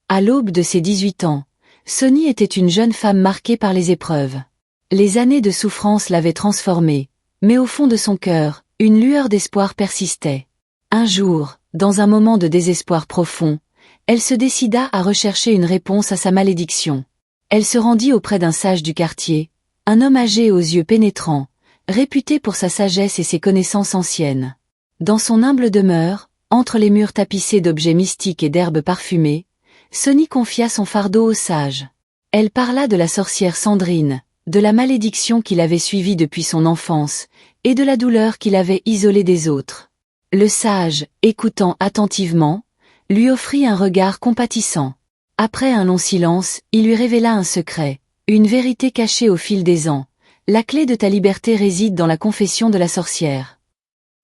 À l'aube de ses 18 ans, Sonny était une jeune femme marquée par les épreuves. Les années de souffrance l'avaient transformée, mais au fond de son cœur, une lueur d'espoir persistait. Un jour, dans un moment de désespoir profond, elle se décida à rechercher une réponse à sa malédiction. Elle se rendit auprès d'un sage du quartier, un homme âgé aux yeux pénétrants, réputé pour sa sagesse et ses connaissances anciennes. Dans son humble demeure, entre les murs tapissés d'objets mystiques et d'herbes parfumées, Sonny confia son fardeau au sage. Elle parla de la sorcière Sandrine, de la malédiction qui l'avait suivie depuis son enfance, et de la douleur qui l'avait isolée des autres. Le sage, écoutant attentivement, lui offrit un regard compatissant. Après un long silence, il lui révéla un secret, une vérité cachée au fil des ans. La clé de ta liberté réside dans la confession de la sorcière.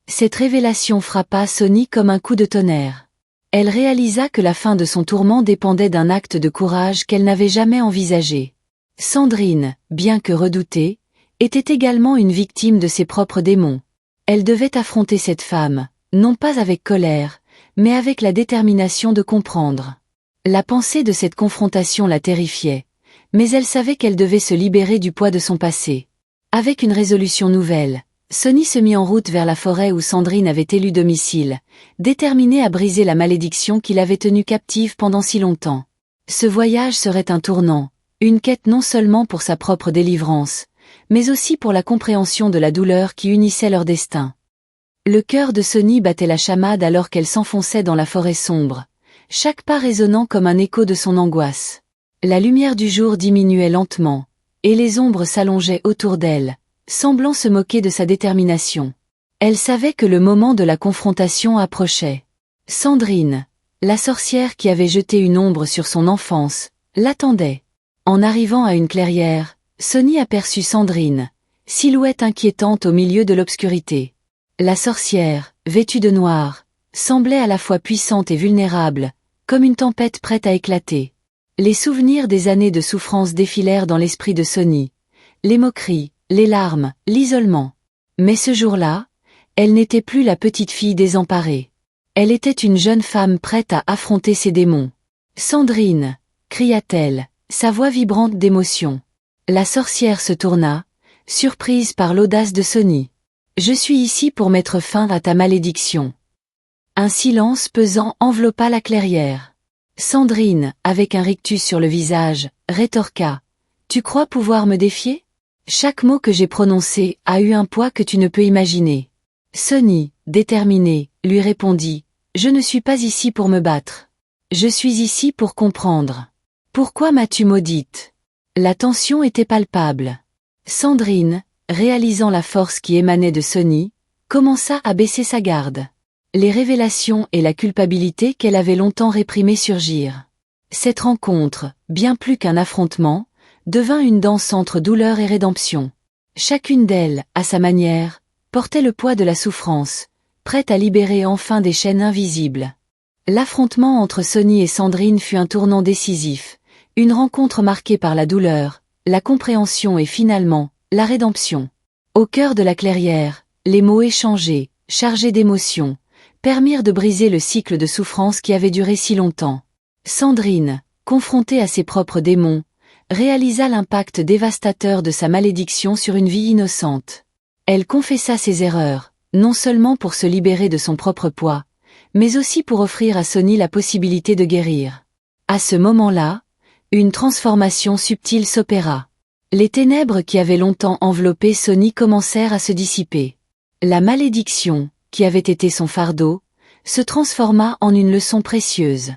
Cette révélation frappa Sonny comme un coup de tonnerre. Elle réalisa que la fin de son tourment dépendait d'un acte de courage qu'elle n'avait jamais envisagé. Sandrine, bien que redoutée, était également une victime de ses propres démons. Elle devait affronter cette femme, non pas avec colère, mais avec la détermination de comprendre. La pensée de cette confrontation la terrifiait, mais elle savait qu'elle devait se libérer du poids de son passé. Avec une résolution nouvelle, Sonny se mit en route vers la forêt où Sandrine avait élu domicile, déterminée à briser la malédiction qui l'avait tenue captive pendant si longtemps. Ce voyage serait un tournant, une quête non seulement pour sa propre délivrance, mais aussi pour la compréhension de la douleur qui unissait leur destin. Le cœur de Sonny battait la chamade alors qu'elle s'enfonçait dans la forêt sombre, chaque pas résonnant comme un écho de son angoisse. La lumière du jour diminuait lentement, et les ombres s'allongeaient autour d'elle, semblant se moquer de sa détermination. Elle savait que le moment de la confrontation approchait. Sandrine, la sorcière qui avait jeté une ombre sur son enfance, l'attendait. En arrivant à une clairière, Sonny aperçut Sandrine, silhouette inquiétante au milieu de l'obscurité. La sorcière, vêtue de noir, semblait à la fois puissante et vulnérable, comme une tempête prête à éclater. Les souvenirs des années de souffrance défilèrent dans l'esprit de Sonny. Les moqueries, les larmes, l'isolement. Mais ce jour-là, elle n'était plus la petite fille désemparée. Elle était une jeune femme prête à affronter ses démons. « Sandrine !» cria-t-elle, sa voix vibrante d'émotion. La sorcière se tourna, surprise par l'audace de Sonny. « Je suis ici pour mettre fin à ta malédiction. » Un silence pesant enveloppa la clairière. Sandrine, avec un rictus sur le visage, rétorqua. « Tu crois pouvoir me défier ? Chaque mot que j'ai prononcé a eu un poids que tu ne peux imaginer. » Sonny, déterminé, lui répondit. « Je ne suis pas ici pour me battre. Je suis ici pour comprendre. Pourquoi m'as-tu maudite ?» La tension était palpable. Sandrine, réalisant la force qui émanait de Sonny, commença à baisser sa garde. Les révélations et la culpabilité qu'elle avait longtemps réprimées surgirent. Cette rencontre, bien plus qu'un affrontement, devint une danse entre douleur et rédemption. Chacune d'elles, à sa manière, portait le poids de la souffrance, prête à libérer enfin des chaînes invisibles. L'affrontement entre Sonny et Sandrine fut un tournant décisif, une rencontre marquée par la douleur, la compréhension et finalement, la rédemption. Au cœur de la clairière, les mots échangés, chargés d'émotion, permirent de briser le cycle de souffrance qui avait duré si longtemps. Sandrine, confrontée à ses propres démons, réalisa l'impact dévastateur de sa malédiction sur une vie innocente. Elle confessa ses erreurs, non seulement pour se libérer de son propre poids, mais aussi pour offrir à Sonny la possibilité de guérir. À ce moment-là, une transformation subtile s'opéra. Les ténèbres qui avaient longtemps enveloppé Sonny commencèrent à se dissiper. La malédiction, qui avait été son fardeau, se transforma en une leçon précieuse.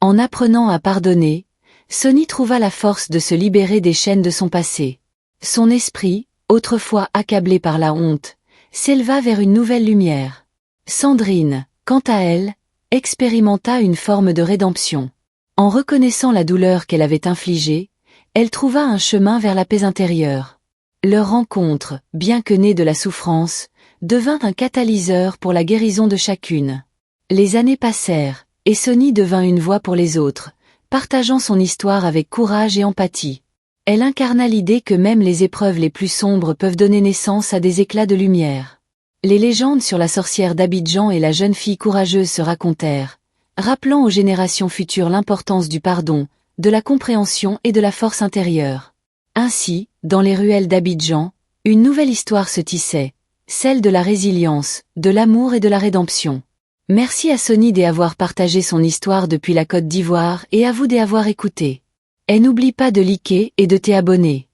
En apprenant à pardonner, Sonny trouva la force de se libérer des chaînes de son passé. Son esprit, autrefois accablé par la honte, s'éleva vers une nouvelle lumière. Sandrine, quant à elle, expérimenta une forme de rédemption. En reconnaissant la douleur qu'elle avait infligée, elle trouva un chemin vers la paix intérieure. Leur rencontre, bien que née de la souffrance, devint un catalyseur pour la guérison de chacune. Les années passèrent, et Sonny devint une voix pour les autres, partageant son histoire avec courage et empathie. Elle incarna l'idée que même les épreuves les plus sombres peuvent donner naissance à des éclats de lumière. Les légendes sur la sorcière d'Abidjan et la jeune fille courageuse se racontèrent, rappelant aux générations futures l'importance du pardon, de la compréhension et de la force intérieure. Ainsi, dans les ruelles d'Abidjan, une nouvelle histoire se tissait, celle de la résilience, de l'amour et de la rédemption. Merci à Sony d'avoir partagé son histoire depuis la Côte d'Ivoire et à vous d'avoir écouté. Et n'oublie pas de liker et de t'abonner.